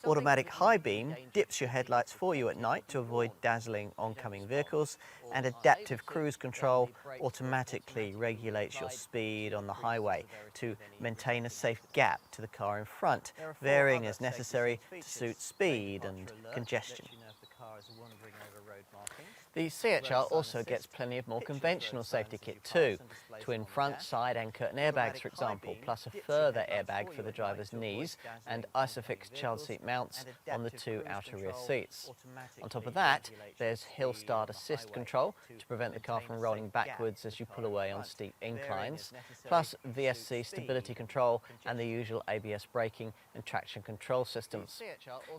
Automatic high beam dips your headlights for you at night to avoid dazzling oncoming vehicles, and adaptive cruise control automatically regulates your speed on the highway to maintain a safe gap to the car in front, varying as necessary to suit speed and congestion. The CHR also gets plenty of more conventional safety kit too. Twin front, side and curtain airbags, for example, plus a further airbag for the driver's knees and Isofix child seat mounts on the 2 outer rear seats. On top of that, there's hill start assist control to prevent the car from rolling backwards as you pull away on steep inclines, plus VSC stability control and the usual ABS braking and traction control systems.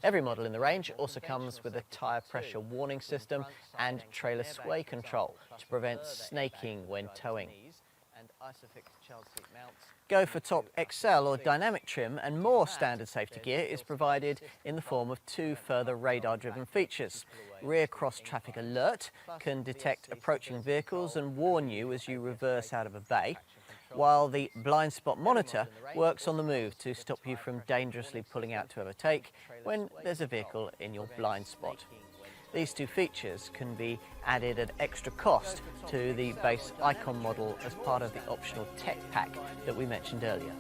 Every model in the range also comes with a tyre pressure warning system and trailer sway control to prevent snaking when towing. Go for top XL or dynamic trim, and more standard safety gear is provided in the form of 2 further radar-driven features. Rear cross traffic alert can detect approaching vehicles and warn you as you reverse out of a bay, while the blind spot monitor works on the move to stop you from dangerously pulling out to overtake when there's a vehicle in your blind spot. These 2 features can be added at extra cost to the base Icon model as part of the optional tech pack that we mentioned earlier.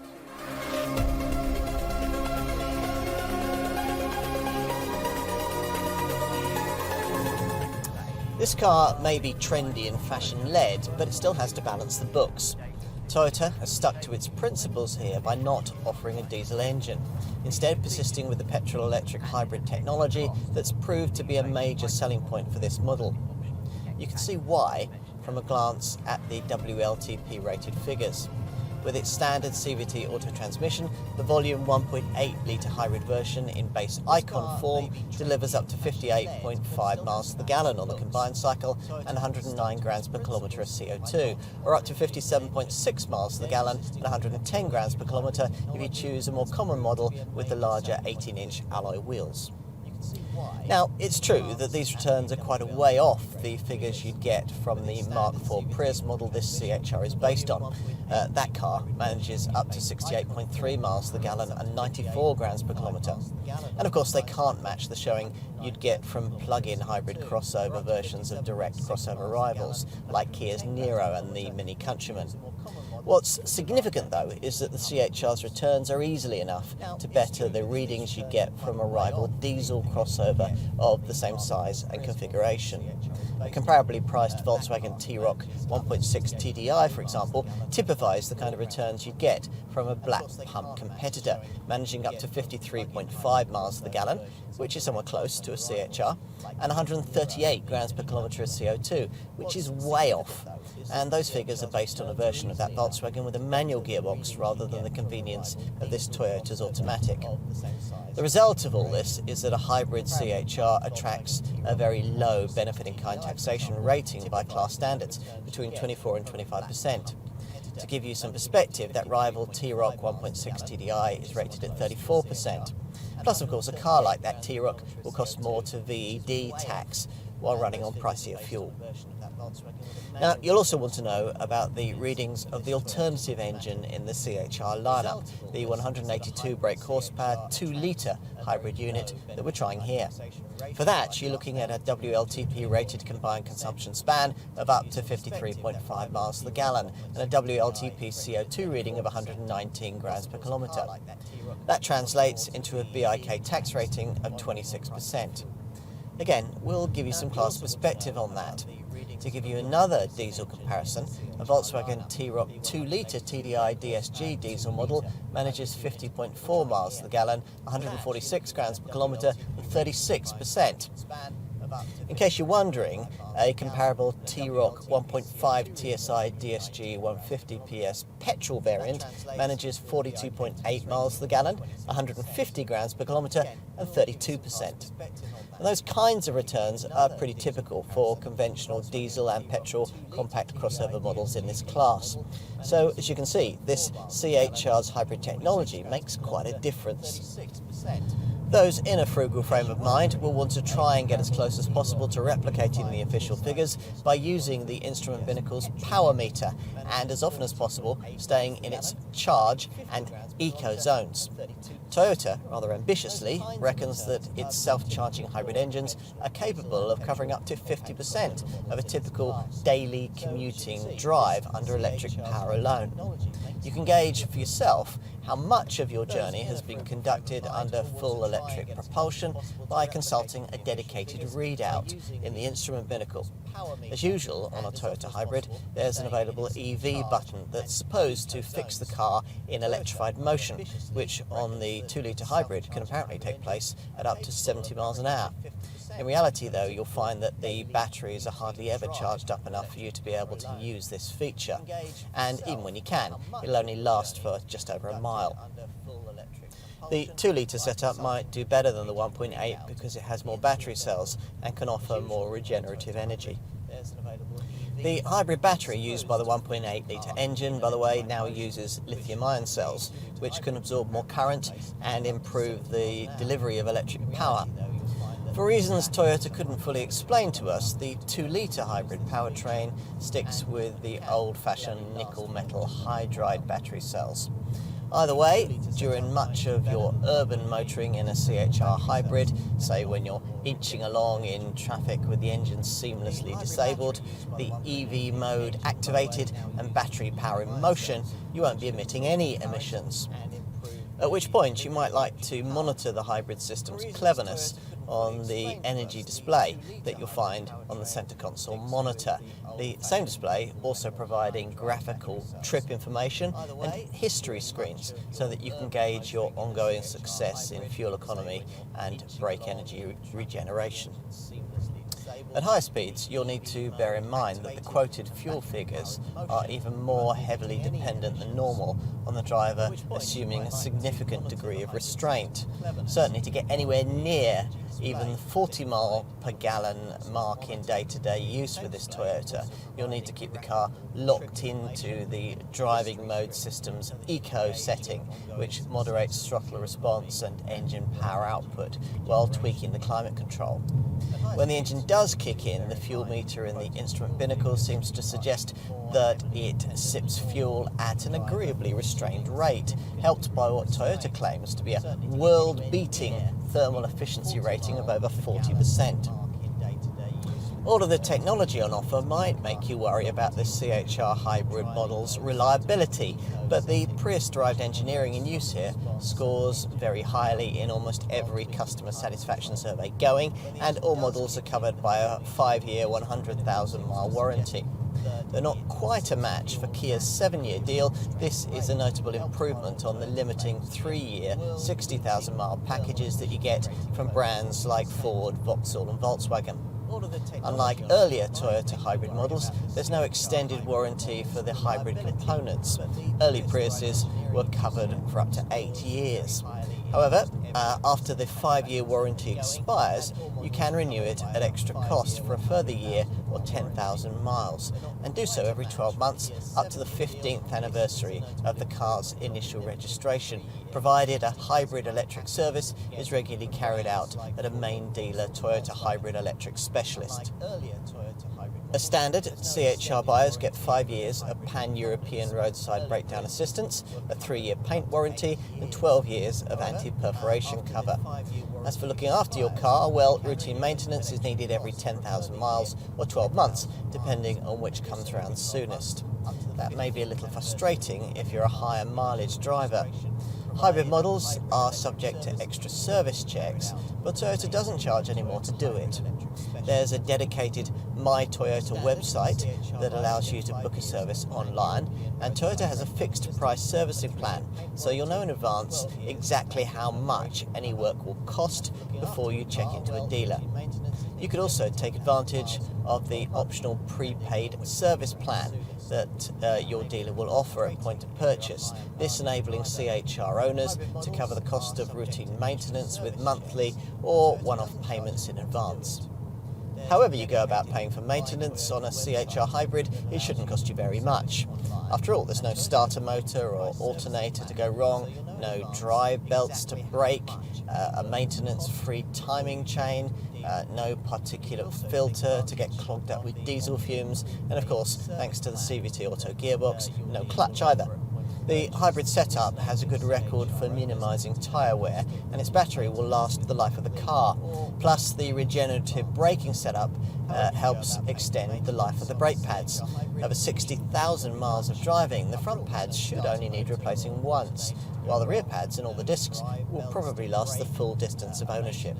This car may be trendy and fashion-led, but it still has to balance the books. Toyota has stuck to its principles here by not offering a diesel engine, instead persisting with the petrol-electric hybrid technology that's proved to be a major selling point for this model. You can see why from a glance at the WLTP rated figures. With its standard CVT auto transmission, the volume 1.8 litre hybrid version in base Icon form delivers up to 58.5 miles to the gallon on the combined cycle and 109 grams per kilometre of CO2, or up to 57.6 miles to the gallon and 110 grams per kilometre if you choose a more common model with the larger 18-inch alloy wheels. Now, it's true that these returns are quite a way off the figures you'd get from the Mark IV Prius model this CHR is based on. That car manages up to 68.3 miles to the gallon and 94 grams per kilometre. And of course they can't match the showing you'd get from plug-in hybrid crossover versions of direct crossover rivals like Kia's Niro and the Mini Countryman. What's significant though is that the CHR's returns are easily enough to better the readings you get from a rival diesel crossover of the same size and configuration. A comparably priced Volkswagen T-Roc 1.6 TDI, for example, typifies the kind of returns you'd get from a black pump competitor, managing up to 53.5 miles to the gallon, which is somewhat close to a CHR, and 138 grams per kilometre of CO2, which is way off. And those figures are based on a version of that Volkswagen with a manual gearbox rather than the convenience of this Toyota's automatic. The result of all this is that a hybrid CHR attracts a very low benefit-in-kind taxation rating by class standards, between 24 and 25%. To give you some perspective, that rival T-Roc 1.6 TDI is rated at 34%. Plus, of course, a car like that T-Roc will cost more to VED tax while running on pricier fuel. Now, you'll also want to know about the readings of the alternative engine in the CHR lineup, the 182 brake horsepower 2-litre hybrid unit that we're trying here. For that, you're looking at a WLTP rated combined consumption span of up to 53.5 miles to the gallon and a WLTP CO2 reading of 119 grams per kilometre. That translates into a BIK tax rating of 26%. Again, we'll give you some class perspective on that. To give you another diesel comparison, a Volkswagen T-Roc 2-litre TDI DSG diesel model manages 50.4 miles to the gallon, 146 grams per kilometre and 36%. In case you're wondering, a comparable T-Roc 1.5 TSI DSG 150 PS petrol variant manages 42.8 miles to the gallon, 150 grams per kilometre and 32%. And those kinds of returns are pretty typical for conventional diesel and petrol compact crossover models in this class. So, as you can see, this CHR's hybrid technology makes quite a difference. Those in a frugal frame of mind will want to try and get as close as possible to replicating the official figures by using the instrument binnacle's power meter and, as often as possible, staying in its charge and eco zones. Toyota, rather ambitiously, reckons that its self-charging hybrid engines are capable of covering up to 50% of a typical daily commuting drive under electric power alone. You can gauge for yourself how much of your journey has been conducted under full electric propulsion by consulting a dedicated readout in the instrument binnacle. As usual on a Toyota hybrid, there's an available EV button that's supposed to fix the car in electrified motion, which on the 2-litre hybrid can apparently take place at up to 70 miles an hour. In reality, though, you'll find that the batteries are hardly ever charged up enough for you to be able to use this feature. And even when you can, it'll only last for just over a mile. The 2-litre setup might do better than the 1.8 because it has more battery cells and can offer more regenerative energy. The hybrid battery used by the 1.8 litre engine, by the way, now uses lithium-ion cells, which can absorb more current and improve the delivery of electric power. For reasons Toyota couldn't fully explain to us, the 2-litre hybrid powertrain sticks with the old-fashioned nickel-metal hydride battery cells. Either way, during much of your urban motoring in a CHR hybrid, say when you're inching along in traffic with the engine seamlessly disabled, the EV mode activated and battery power in motion, you won't be emitting any emissions. At which point you might like to monitor the hybrid system's cleverness on the energy display that you'll find on the center console monitor. The same display also providing graphical trip information and history screens so that you can gauge your ongoing success in fuel economy and brake energy regeneration. At higher speeds, you'll need to bear in mind that the quoted fuel figures are even more heavily dependent than normal on the driver assuming a significant degree of restraint. Certainly to get anywhere near even the 40 mile per gallon mark in day-to-day use with this Toyota, you'll need to keep the car locked into the driving mode system's eco setting, which moderates throttle response and engine power output while tweaking the climate control. When the engine does kick in, the fuel meter in the instrument binnacle seems to suggest that it sips fuel at an agreeably restrained rate, helped by what Toyota claims to be a world-beating thermal efficiency rating of over 40%. All of the technology on offer might make you worry about this CHR hybrid model's reliability, but the Prius-derived engineering in use here scores very highly in almost every customer satisfaction survey going, and all models are covered by a 5-year, 100,000-mile warranty. They're not quite a match for Kia's 7-year deal. This is a notable improvement on the limiting 3-year, 60,000-mile packages that you get from brands like Ford, Vauxhall and Volkswagen. Unlike earlier Toyota hybrid models, there's no extended warranty for the hybrid components. Early Priuses were covered for up to 8 years. However, after the 5-year warranty expires, you can renew it at extra cost for a further year or 10,000 miles, and do so every 12 months up to the 15th anniversary of the car's initial registration, provided a hybrid electric service is regularly carried out at a main dealer Toyota hybrid electric specialist. As standard, CHR buyers get 5 years of pan-European roadside breakdown assistance, a 3-year paint warranty and 12 years of anti-perforation cover. As for looking after your car, well, routine maintenance is needed every 10,000 miles or 12 months, depending on which comes around soonest. That may be a little frustrating if you're a higher mileage driver. Hybrid models are subject to extra service checks, but Toyota doesn't charge any more to do it. There's a dedicated My Toyota website that allows you to book a service online, and Toyota has a fixed price servicing plan, so you'll know in advance exactly how much any work will cost before you check into a dealer. You could also take advantage of the optional prepaid service plan that your dealer will offer at point of purchase, this enabling CHR owners to cover the cost of routine maintenance with monthly or one-off payments in advance. However you go about paying for maintenance on a CHR hybrid, it shouldn't cost you very much. After all, there's no starter motor or alternator to go wrong, no drive belts to break, a maintenance-free timing chain, no particulate filter to get clogged up with diesel fumes, and of course, thanks to the CVT Auto gearbox, no clutch either. The hybrid setup has a good record for minimising tyre wear, and its battery will last the life of the car. Plus, the regenerative braking setup helps extend the life of the brake pads. Over 60,000 miles of driving, the front pads should only need replacing once, while the rear pads and all the discs will probably last the full distance of ownership.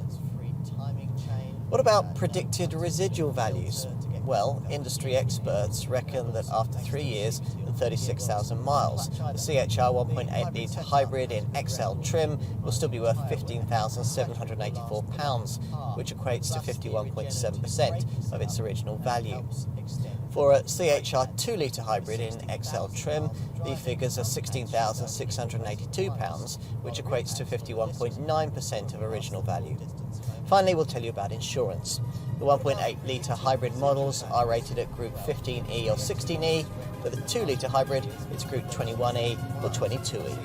What about predicted residual values? Well, industry experts reckon that after 3 years and 36,000 miles, the CHR 1.8 litre hybrid in XL trim will still be worth £15,784, which equates to 51.7% of its original value. For a CHR 2 litre hybrid in XL trim, the figures are £16,682, which equates to 51.9% of original value. Finally, we'll tell you about insurance. The 1.8 litre hybrid models are rated at Group 15E or 16E. For the 2 litre hybrid, it's Group 21E or 22E.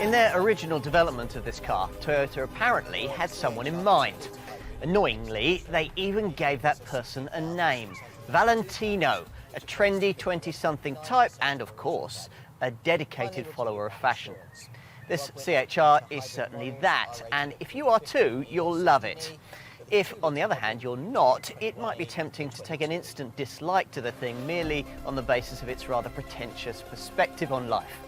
In their original development of this car, Toyota apparently had someone in mind. Annoyingly, they even gave that person a name, Valentino, a trendy 20-something type and, of course, a dedicated follower of fashion. This CHR is certainly that, and if you are too, you'll love it. If, on the other hand, you're not, it might be tempting to take an instant dislike to the thing merely on the basis of its rather pretentious perspective on life.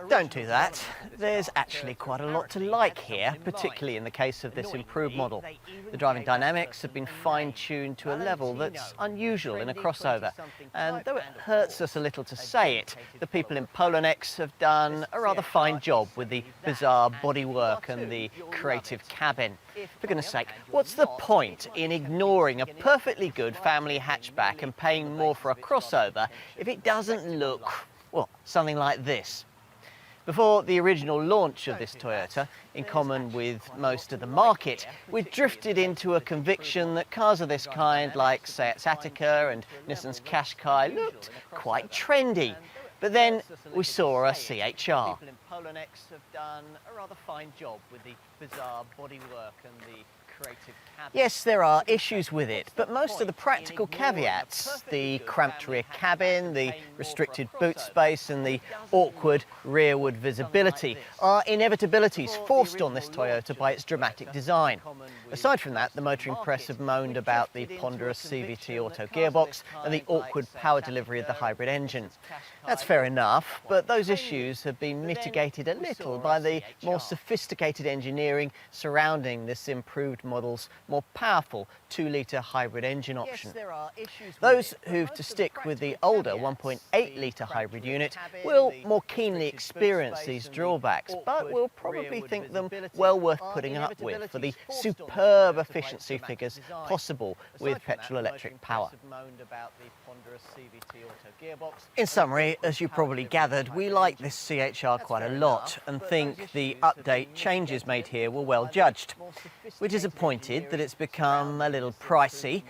Don't do that. There's actually quite a lot to like here, particularly in the case of this improved model. The driving dynamics have been fine-tuned to a level that's unusual in a crossover. And though it hurts us a little to say it, the people in Polo Necks have done a rather fine job with the bizarre bodywork and the creative cabin. For goodness sake, what's the point in ignoring a perfectly good family hatchback and paying more for a crossover if it doesn't look, well, something like this? Before the original launch of this Toyota, in common with most of the market, we drifted into a conviction that cars of this kind, like Seat's Attica and Nissan's Qashqai, looked quite trendy. But then we saw a CHR. People in Polo Necks have done a rather fine job with the bizarre bodywork and the creative cabin. Yes, there are issues with it, but most of the practical caveats, the cramped rear cabin, the restricted boot space and the awkward rearward visibility, are inevitabilities forced on this Toyota by its dramatic design. Aside from that, the motoring press have moaned about the ponderous CVT auto gearbox and the awkward power delivery of the hybrid engine. That's fair enough, but those issues have been mitigated a little by the more sophisticated engineering surrounding this improved model's more powerful 2-litre hybrid engine option. Those who've to stick with the older 1.8-litre hybrid unit will more keenly experience these drawbacks, but will probably think them well worth putting up with for the superb efficiency figures possible with petrol-electric power. In summary, as you probably gathered, we like this CHR quite a lot and think the update changes made here were well judged. We're disappointed that it's become a little pricey,